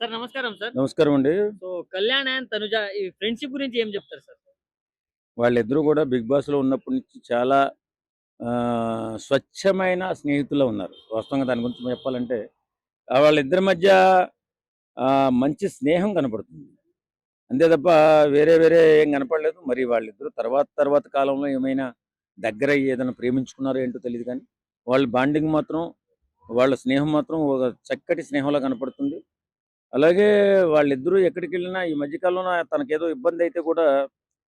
Sir నమస్కారం sir. నమస్కారం అండి. సో 'కళ్యాణ్ అండ్ తనుజ' ఈ ఫ్రెండ్‌షిప్ గురించి ఏం చెప్తారు సార్? వాళ్ళిద్దరూ కూడా 'బిగ్ బాస్‌లో' ఉన్నప్పటి నుంచి చాలా స్వచ్ఛమైన స్నేహితుల్లా ఉన్నారు. వాస్తవంగా దాని గురించి చెప్పాలంటే వాళ్ళిద్దరి మధ్య మంచి స్నేహం కనపడుతుంది. అంతే తప్ప వేరే వేరే ఏం కనపడలేదు. మరి వాళ్ళిద్దరూ తర్వాత కాలంలో ఏమైనా దగ్గరయ్యి ఏదైనా ప్రేమించుకున్నారో ఏంటో తెలీదు కానీ, వాళ్ళ బాండింగ్ మాత్రం, వాళ్ళ స్నేహం మాత్రం ఒక చక్కటి స్నేహంలా కనపడుతుంది. అలాగే వాళ్ళిద్దరూ ఎక్కడికెళ్ళినా ఈ మధ్య కాలంలో తనకేదో ఇబ్బందయితే కూడా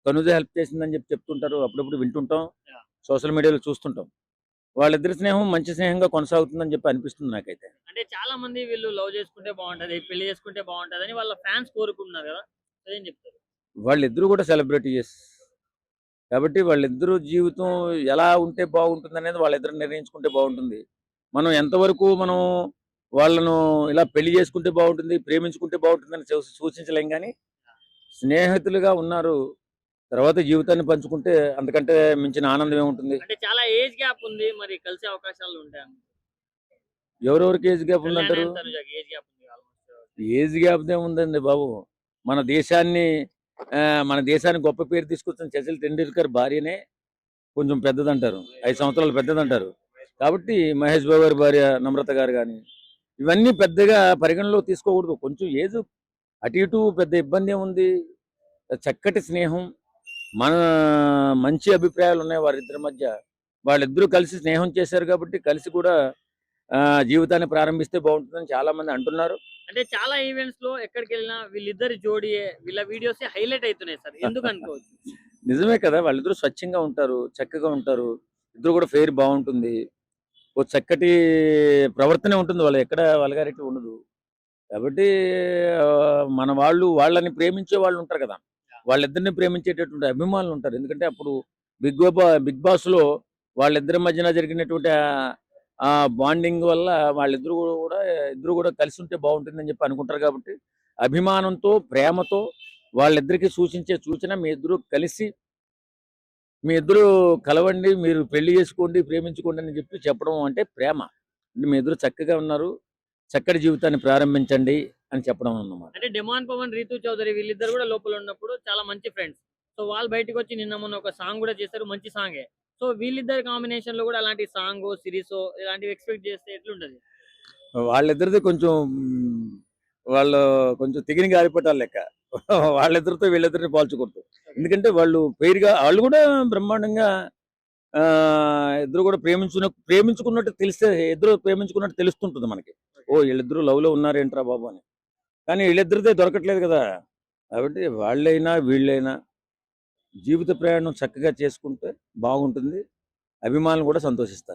తనుజ హెల్ప్ చేసిందని చెప్తుంటారు. అప్పుడప్పుడు వింటుంటాం. యాహ్! సోషల్ మీడియాలో చూస్తుంటాం. వాళ్ళిద్దరి స్నేహం మంచి స్నేహంగా కొనసాగుతుందని అనిపిస్తుంది నాకైతే. అంటే చాలా మంది వీళ్ళు లవ్ చేసుకుంటే బావుంటది, పెళ్లి చేసుకుంటే బావుంటదని వాళ్ళ ఫ్యాన్స్ కోరుకుంటున్నారు గదా! అదేం చెప్తారు? వాళ్ళిద్దరూ కూడా సెలబ్రిటీయెస్. కాబట్టి వాళ్ళిద్దరూ జీవితం ఎలా ఉంటే బాగుంటుందనేది వాళ్ళిద్దరు నిర్ణయించుకుంటే బావుంటుంది. మనం ఎంతవరకు వాళ్ళను ఇలా పెళ్లి చేసుకుంటే బావుంటుంది, ప్రేమించుకుంటే బావుంటుందని సూచించలేం గానీ, స్నేహితులుగా ఉన్నారు. తర్వాత జీవితాన్ని పంచుకుంటే అంతకంటే మించిన ఆనందం ఏముంటుంది? అంటే చాలా ఏజ్ గ్యాప్ ఉంది. మరి కలిసే అవకాశాలు ఉంటాయా? ఎవరెవరికి ఏజ్ గ్యాప్ 'కళ్యాణ్ ఉందంటారు? అండ్ తనుజకి' ఏజ్ గ్యాప్ ఉంది ఆల్‌మోస్ట్. ఏజ్ గ్యాప్‌దేముందండి బాబు. మన దేశాన్ని మన దేశానికి గొప్ప పేరు తీసుకొచ్చిన 'సచిన్ టెండూల్కర్' భార్యనే కొంచెం పెద్దదంటారు. 5 సంవత్సరాలు పెద్దదంటారు. కాబట్టి 'మహేష్ బాబు' గారి భార్య 'నమ్రత' గారు గాని, ఇవన్నీ పెద్దగా పరిగణలోకి తీసుకోకూడదు. కొంచెం ఏజ్ అటు ఇటు పెద్ద ఇబ్బందేముంది? చక్కటి స్నేహం, మన మంచి అభిప్రాయాలున్నాయి వారిద్దరి మధ్య. వాళ్ళిద్దరూ కలిసి స్నేహం చేశారు కాబట్టి, కలిసి కూడా జీవితాన్ని ప్రారంభిస్తే బావుంటుందని చాలామంది అంటున్నారు. అంటే చాలా ఈవెంట్స్‌లో ఎక్కడికెళ్ళినా వీళ్ళిద్దరి జోడీయే, వీళ్ళ వీడియోసే హైలైట్ అయితున్నాయి సార్. ఎందుకనుకోవచ్చు? నిజమే కదా! వాళ్ళిద్దరూ స్వచ్ఛంగా ఉంటారు, చక్కగా ఉంటారు. ఇద్దరు కూడా ఫెయిర్ బావుంటుంది. ఓ చక్కటి ప్రవర్తనే ఉంటుంది. ఎక్కడ వల్గారిటీ ఉండదు. కాబట్టి మన వాళ్ళని ప్రేమించే వాళ్ళుంటారు కదా! వాళ్ళిద్దరిని ప్రేమించేటటువంటి అభిమానులుంటారు. ఎందుకంటే అప్పుడు 'బిగ్ బాస్‌లో' వాళ్ళిద్దరి మధ్యన జరిగినటువంటి ఆ బాండింగ్ వల్ల వాళ్ళిద్దరూ కూడా ఇద్దరు కూడా కలిసుంటే బావుంటుందని అనుకుంటారు కాబట్టి, అభిమానంతో, ప్రేమతో వాళ్ళిద్దరికీ సూచించే సూచన మీ ఇద్దరు కలవండి, మీరు పెళ్లి చేసుకోండి, ప్రేమించుకోండి అని చెప్పడం అంటే ప్రేమ. అంటే మీ ఇద్దరు చక్కగా ఉన్నారు. చక్కటి జీవితాన్ని ప్రారంభించండి అని చెప్పడం అన్నమాట. అంటే 'డెమాన్ పవన్', 'రీతూ చౌదరి' వీళ్ళిద్దరు గూడా లోపల ఉన్నప్పుడు చాలా మంచి ఫ్రెండ్స్. సో, వాళ్ళు బయటికొచ్చి నిన్న మొన్న ఒక సాంగ్ గూడా చేశారు. మంచి సాంగే. సో, వీళ్ళిద్దరి కాంబినేషన్‌లో గూడా అలాంటి సాంగో, సిరీసో ఇలాంటివి ఎక్స్‌పెక్ట్ చేస్తే ఎట్లుంటది? వాళ్ళిద్దరిది కొంచెం వాళ్ళు కొంచెం తెగిన గాలిపటాలు లెక్క. వాళ్ళిద్దరితో వీళ్ళిద్దరిని పోల్చకూడదు. ఎందుకంటే వాళ్ళు కూడా బ్రహ్మాండంగా ఇద్దరు కూడా ప్రేమించుకున్నట్టు తెలిస్తే ఇద్దరు ప్రేమించుకున్నట్టు తెలుస్తుంటుంది మనకి. ఓహ్! వీళ్ళిద్దరూ లవ్‌లో ఉన్నారేంట్రా బాబు అని. కానీ వీళ్ళిద్దరిదే దొరకట్లేదు కదా! కాబట్టి వాళ్ళైనా, వీళ్ళైనా జీవిత ప్రయాణం చక్కగా చేసుకుంటే బాగుంటుంది. అభిమానులు కూడా సంతోషిస్తారు.